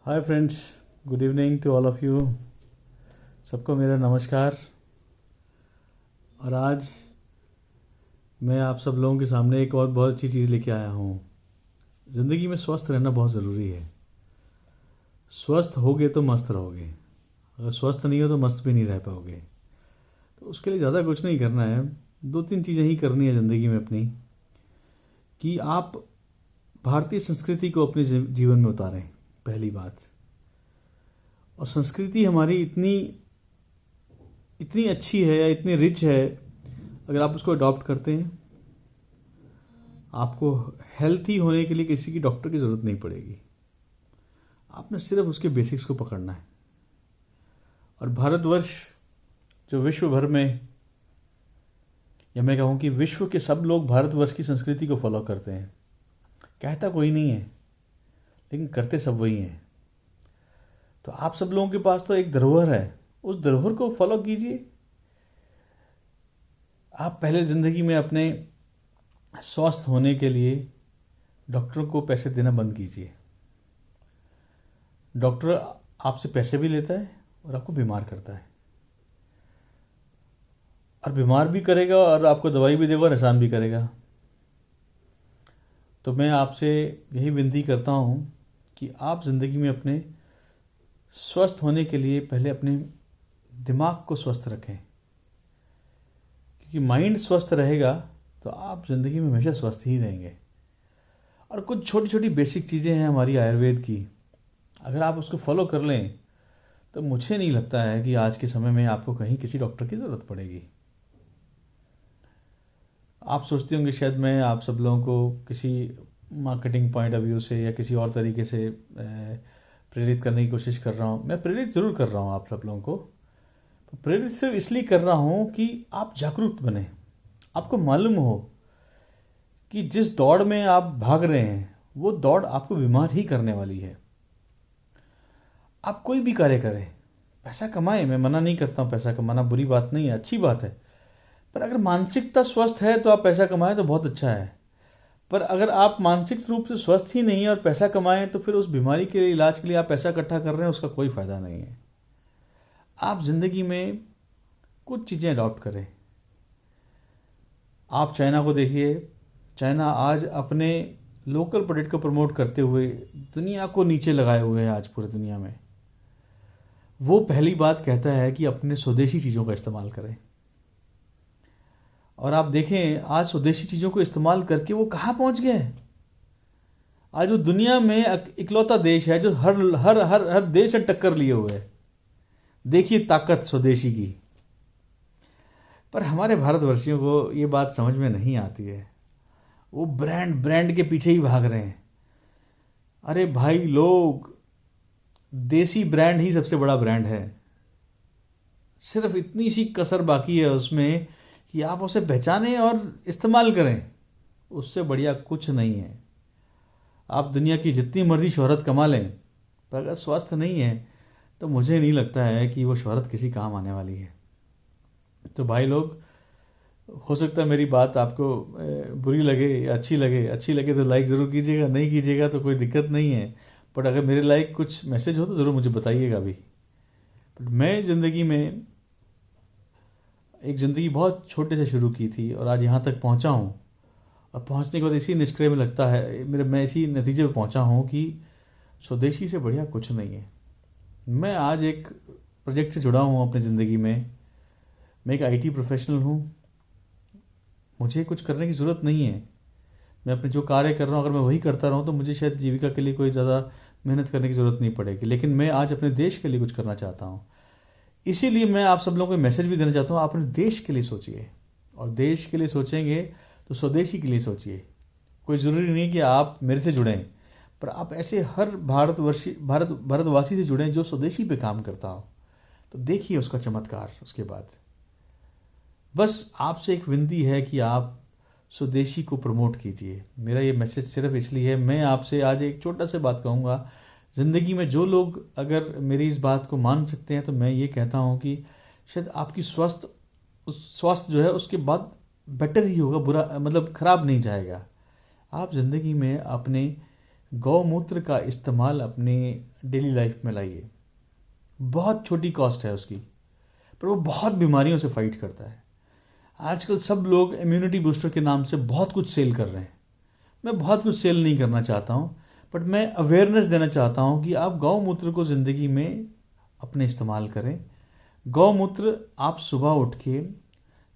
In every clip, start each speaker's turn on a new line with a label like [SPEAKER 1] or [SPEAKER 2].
[SPEAKER 1] Hi friends, good evening to all of you. सबको मेरा नमस्कार। और आज मैं आप सब लोगों के सामने एक और बहुत अच्छी चीज़ लेके आया हूँ। ज़िंदगी में स्वस्थ रहना बहुत ज़रूरी है। स्वस्थ होगे तो मस्त रहोगे, अगर स्वस्थ नहीं हो तो मस्त भी नहीं रह पाओगे। तो उसके लिए ज़्यादा कुछ नहीं करना है, 2-3 चीज़ें ही करनी है ज़िंदगी में अपनी, कि आप भारतीय संस्कृति को अपने जीवन में उतारें। पहली बात, और संस्कृति हमारी इतनी इतनी अच्छी है या इतनी रिच है, अगर आप उसको अडॉप्ट करते हैं, आपको हेल्थी होने के लिए किसी की डॉक्टर की ज़रूरत नहीं पड़ेगी। आपने सिर्फ उसके बेसिक्स को पकड़ना है। और भारतवर्ष जो विश्व भर में, या मैं कहूँ कि विश्व के सब लोग भारतवर्ष की संस्कृति को फॉलो करते हैं। कहता कोई नहीं है, लेकिन करते सब वही हैं। तो आप सब लोगों के पास तो एक धरोहर है, उस धरोहर को फॉलो कीजिए। आप पहले ज़िंदगी में अपने स्वस्थ होने के लिए डॉक्टरों को पैसे देना बंद कीजिए। डॉक्टर आपसे पैसे भी लेता है और आपको बीमार करता है, और बीमार भी करेगा और आपको दवाई भी देगा और एहसान भी करेगा। तो मैं आपसे यही विनती करता हूँ कि आप ज़िंदगी में अपने स्वस्थ होने के लिए पहले अपने दिमाग को स्वस्थ रखें, क्योंकि माइंड स्वस्थ रहेगा तो आप ज़िंदगी में हमेशा स्वस्थ ही रहेंगे। और कुछ छोटी छोटी बेसिक चीज़ें हैं हमारी आयुर्वेद की, अगर आप उसको फॉलो कर लें तो मुझे नहीं लगता है कि आज के समय में आपको कहीं किसी डॉक्टर की ज़रूरत पड़ेगी। आप सोचते होंगे शायद मैं आप सब लोगों को किसी मार्केटिंग पॉइंट ऑफ व्यू से या किसी और तरीके से प्रेरित करने की कोशिश कर रहा हूँ। मैं प्रेरित ज़रूर कर रहा हूँ आप सब लोगों को। प्रेरित सिर्फ इसलिए कर रहा हूँ कि आप जागरूक बने, आपको मालूम हो कि जिस दौड़ में आप भाग रहे हैं वो दौड़ आपको बीमार ही करने वाली है। आप कोई भी कार्य करें, पैसा कमाएं, मैं मना नहीं करता हूँ, पैसा कमाना बुरी बात नहीं है, अच्छी बात है। पर अगर मानसिकता स्वस्थ है तो आप पैसा कमाएं तो बहुत अच्छा है। पर अगर आप मानसिक रूप से स्वस्थ ही नहीं है और पैसा कमाएं तो फिर उस बीमारी के लिए, इलाज के लिए आप पैसा इकट्ठा कर रहे हैं, उसका कोई फ़ायदा नहीं है। आप ज़िंदगी में कुछ चीज़ें अडॉप्ट करें। आप चाइना को देखिए, चाइना आज अपने लोकल प्रोडक्ट को प्रमोट करते हुए दुनिया को नीचे लगाए हुए है। आज पूरी दुनिया में वो पहली बात कहता है कि अपने स्वदेशी चीज़ों का इस्तेमाल करें। और आप देखें आज स्वदेशी चीज़ों को इस्तेमाल करके वो कहाँ पहुँच गए। आज वो दुनिया में इकलौता देश है जो हर हर हर हर देश से टक्कर लिए हुए है। देखिए ताकत स्वदेशी की। पर हमारे भारतवर्षियों को ये बात समझ में नहीं आती है, वो ब्रांड के पीछे ही भाग रहे हैं। अरे भाई लोग, देसी ब्रांड ही सबसे बड़ा ब्रांड है। सिर्फ इतनी सी कसर बाकी है उसमें कि आप उसे पहचानें और इस्तेमाल करें, उससे बढ़िया कुछ नहीं है। आप दुनिया की जितनी मर्जी शोहरत कमा लें, पर अगर स्वस्थ नहीं है तो मुझे नहीं लगता है कि वो शोहरत किसी काम आने वाली है। तो भाई लोग, हो सकता है मेरी बात आपको बुरी लगे या अच्छी लगे तो लाइक ज़रूर कीजिएगा, नहीं कीजिएगा तो कोई दिक्कत नहीं है। बट अगर मेरे लाइक कुछ मैसेज हो तो ज़रूर मुझे बताइएगा भी। बट मैं ज़िंदगी में एक ज़िंदगी बहुत छोटे से शुरू की थी और आज यहाँ तक पहुँचा हूँ। और पहुँचने के बाद इसी निष्कर्ष में लगता है मैं इसी नतीजे पर पहुँचा हूँ कि स्वदेशी से बढ़िया कुछ नहीं है। मैं आज एक प्रोजेक्ट से जुड़ा हूँ अपनी ज़िंदगी में। मैं एक आईटी प्रोफेशनल हूँ, मुझे कुछ करने की ज़रूरत नहीं है। मैं अपने जो कार्य कर रहा हूँ अगर मैं वही करता रहूँ तो मुझे शायद जीविका के लिए कोई ज़्यादा मेहनत करने की ज़रूरत नहीं पड़ेगी। लेकिन मैं आज अपने देश के लिए कुछ करना चाहता हूँ। इसीलिए मैं आप सब लोगों को मैसेज भी देना चाहता हूँ, आप अपने देश के लिए सोचिए। और देश के लिए सोचेंगे तो स्वदेशी के लिए सोचिए। कोई ज़रूरी नहीं कि आप मेरे से जुड़ें, पर आप ऐसे हर भारतवासी से जुड़ें जो स्वदेशी पे काम करता हो, तो देखिए उसका चमत्कार। उसके बाद बस आपसे एक विनती है कि आप स्वदेशी को प्रमोट कीजिए। मेरा ये मैसेज सिर्फ इसलिए है, मैं आपसे आज एक छोटा सा बात कहूँगा। ज़िंदगी में जो लोग अगर मेरी इस बात को मान सकते हैं तो मैं ये कहता हूँ कि शायद आपकी स्वास्थ्य जो है उसके बाद बेटर ही होगा, बुरा मतलब ख़राब नहीं जाएगा। आप ज़िंदगी में अपने गौमूत्र का इस्तेमाल अपने डेली लाइफ में लाइए। बहुत छोटी कॉस्ट है उसकी, पर वो बहुत बीमारियों से फाइट करता है। आजकल सब लोग इम्यूनिटी बूस्टर के नाम से बहुत कुछ सेल कर रहे हैं। मैं बहुत कुछ सेल नहीं करना चाहता हूँ, बट मैं अवेयरनेस देना चाहता हूँ कि आप गौमूत्र को ज़िंदगी में अपने इस्तेमाल करें। गौमूत्र आप सुबह उठ के,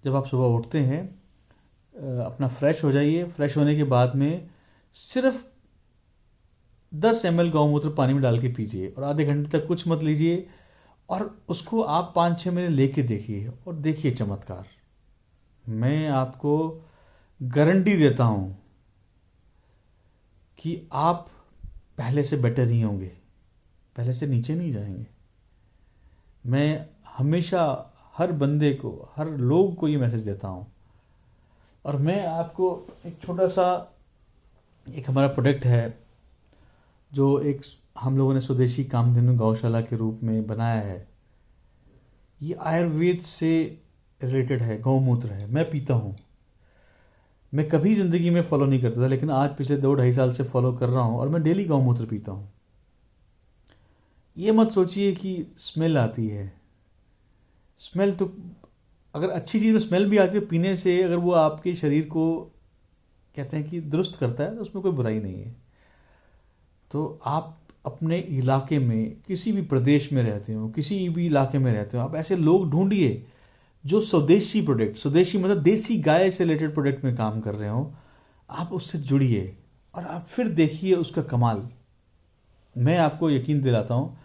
[SPEAKER 1] जब आप सुबह उठते हैं, अपना फ्रेश हो जाइए। फ्रेश होने के बाद में सिर्फ 10 ml गौमूत्र पानी में डाल के पीजिए और आधे घंटे तक कुछ मत लीजिए, और उसको आप 5-6 महीने लेके देखिए और देखिए चमत्कार। मैं आपको गारंटी देता हूं कि आप पहले से बेटर ही होंगे, पहले से नीचे नहीं जाएंगे। मैं हमेशा हर बंदे को, हर लोग को ये मैसेज देता हूं। और मैं आपको एक छोटा सा, एक हमारा प्रोडक्ट है जो एक हम लोगों ने स्वदेशी कामधेनु गौशाला के रूप में बनाया है। ये आयुर्वेद से रिलेटेड है, गौमूत्र है। मैं पीता हूँ। मैं कभी ज़िंदगी में फॉलो नहीं करता था, लेकिन आज पिछले 2-2.5 साल से फॉलो कर रहा हूँ और मैं डेली गौमूत्र पीता हूँ। ये मत सोचिए कि स्मेल आती है। स्मेल तो, अगर अच्छी चीज़ में स्मेल भी आती है पीने से, अगर वो आपके शरीर को कहते हैं कि दुरुस्त करता है, तो उसमें कोई बुराई नहीं है। तो आप अपने इलाके में किसी भी प्रदेश में रहते हो, किसी भी इलाके में रहते हो, आप ऐसे लोग ढूंढिए जो स्वदेशी प्रोडक्ट, स्वदेशी मतलब देसी गाय से रिलेटेड प्रोडक्ट में काम कर रहे हो। आप उससे जुड़िए और आप फिर देखिए उसका कमाल। मैं आपको यकीन दिलाता हूँ,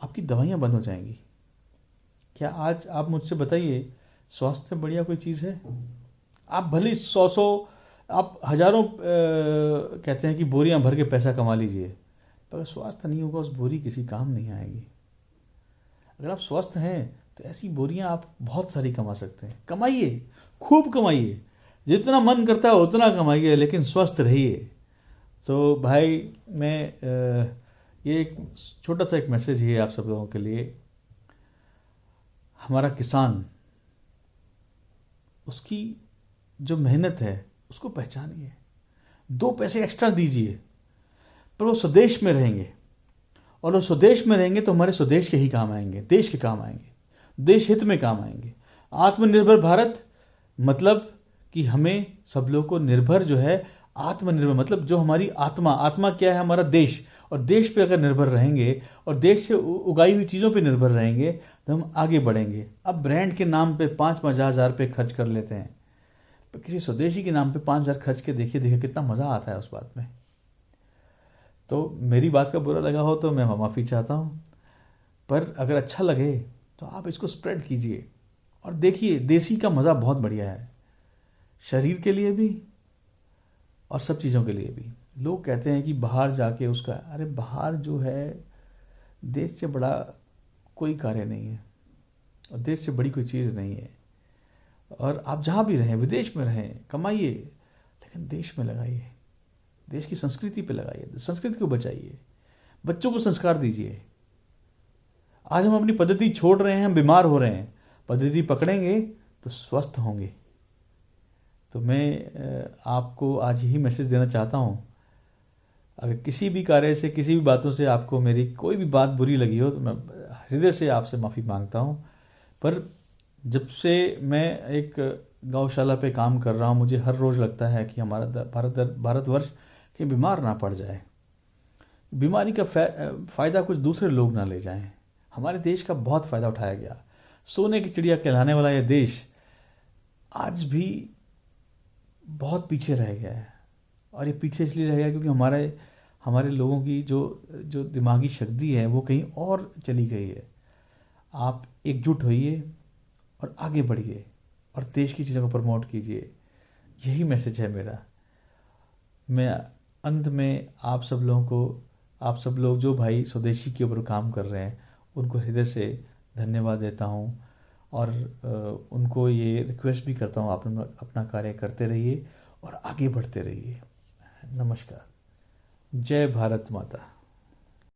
[SPEAKER 1] आपकी दवाइयाँ बंद हो जाएंगी। क्या आज आप मुझसे बताइए, स्वास्थ्य से बढ़िया कोई चीज़ है? आप भले 100 आप हजारों कहते हैं कि बोरियां भर के पैसा कमा लीजिए, पर स्वास्थ्य नहीं होगा, उस बोरी किसी काम नहीं आएगी। अगर आप स्वस्थ हैं तो ऐसी बोरियां आप बहुत सारी कमा सकते हैं। कमाइए, खूब कमाइए, जितना मन करता है उतना कमाइए, लेकिन स्वस्थ रहिए। तो भाई, मैं ये एक छोटा सा एक मैसेज है आप सब लोगों के लिए। हमारा किसान, उसकी जो मेहनत है उसको पहचानिए, 2 पैसे एक्स्ट्रा दीजिए, पर वो स्वदेश में रहेंगे। और वो स्वदेश में रहेंगे तो हमारे स्वदेश के ही काम आएंगे, देश के काम आएंगे, देश हित में काम आएंगे। आत्मनिर्भर भारत मतलब कि हमें सब लोगों को निर्भर जो है, आत्मनिर्भर मतलब जो हमारी आत्मा, आत्मा क्या है? हमारा देश। और देश पे अगर निर्भर रहेंगे और देश से उगाई हुई चीज़ों पे निर्भर रहेंगे तो हम आगे बढ़ेंगे। अब ब्रांड के नाम पे 5-5 हज़ार रुपये खर्च कर लेते हैं, पर किसी स्वदेशी के नाम पे 5,000 खर्च के देखिए कितना मज़ा आता है उस बात में। तो मेरी बात का बुरा लगा हो तो मैं माफ़ी चाहता हूँ, पर अगर अच्छा लगे तो आप इसको स्प्रेड कीजिए और देखिए, देसी का मज़ा बहुत बढ़िया है, शरीर के लिए भी और सब चीज़ों के लिए भी। लोग कहते हैं कि बाहर जाके उसका, अरे बाहर जो है, देश से बड़ा कोई कार्य नहीं है और देश से बड़ी कोई चीज़ नहीं है। और आप जहाँ भी रहें, विदेश में रहें, कमाइए, लेकिन देश में लगाइए, देश की संस्कृति पे लगाइए, संस्कृति को बचाइए, बच्चों को संस्कार दीजिए। आज हम अपनी पद्धति छोड़ रहे हैं, हम बीमार हो रहे हैं। पद्धति पकड़ेंगे तो स्वस्थ होंगे। तो मैं आपको आज यही मैसेज देना चाहता हूँ। अगर किसी भी कार्य से, किसी भी बातों से आपको मेरी कोई भी बात बुरी लगी हो तो मैं हृदय से आपसे माफ़ी मांगता हूँ। पर जब से मैं एक गौशाला पे काम कर रहा हूँ, मुझे हर रोज़ लगता है कि हमारा भारतवर्ष कहीं बीमार ना पड़ जाए, बीमारी का फ़ायदा कुछ दूसरे लोग ना ले जाएं। हमारे देश का बहुत फ़ायदा उठाया गया। सोने की चिड़िया कहलाने वाला यह देश आज भी बहुत पीछे रह गया है। और ये पीछे इसलिए रह गया क्योंकि हमारे लोगों की जो दिमागी शक्ति है वो कहीं और चली गई है। आप एकजुट होइए और आगे बढ़िए और देश की चीज़ों को प्रमोट कीजिए। यही मैसेज है मेरा। मैं अंत में आप सब लोग जो भाई स्वदेशी के ऊपर काम कर रहे हैं उनको हृदय से धन्यवाद देता हूँ और उनको ये रिक्वेस्ट भी करता हूँ, आप अपना कार्य करते रहिए और आगे बढ़ते रहिए। नमस्कार। जय भारत माता।